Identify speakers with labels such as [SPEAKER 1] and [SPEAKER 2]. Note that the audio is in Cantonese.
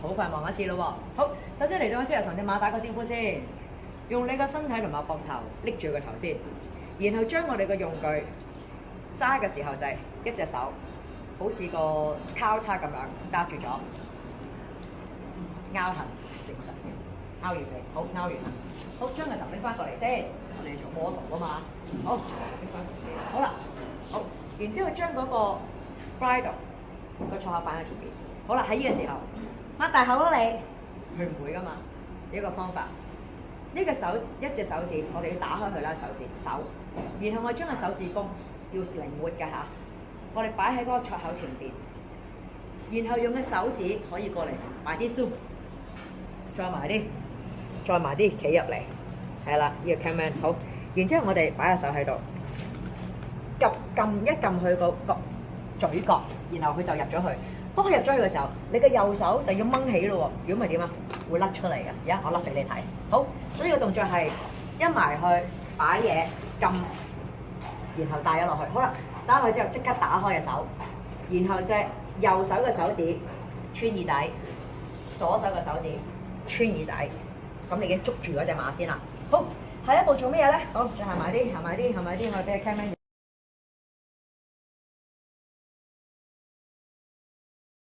[SPEAKER 1] 好快望一次咯喎。好，首先嚟到之後同隻馬打個招呼先，用你個身體同埋膊頭拎住個頭先，然後將我哋個用具揸嘅時候就係一隻手，好似個交叉咁樣揸住咗，拗痕正常嘅，拗完未？好，拗完啦。好，將個頭拎翻過嚟先，我哋做 model 啊嘛。好，拎翻過嚟先。好啦，好，然之後將嗰個 bridle 個坐下擺喺前邊。好啦，喺呢個時候擘大口咯你，佢唔會噶嘛。一個方法，呢個手一隻手指，我哋要打開佢啦，手，然後我將個手指公要靈活嘅嚇，我哋擺喺嗰個桌口前邊，然後用個手指可以過嚟埋啲 zoom， 再埋啲企入嚟，係啦，呢個 camera 好，然之後我哋擺個手喺度，撳佢個嘴角，然後佢就入咗去。當佢入咗去嘅時候，你嘅右手就要掹起咯喎，如果唔係點啊？會甩出嚟嘅。而家我甩俾你睇。好，所以個動作係一埋去擺嘢撳，然後帶咗落去。好啦，打落去之後即刻打開隻手，然後隻右手嘅手指穿耳仔，左手嘅手指穿耳仔。咁你已經捉住嗰隻馬先啦。好，下一步做咩嘢咧？好，再行埋啲，我俾個 camera。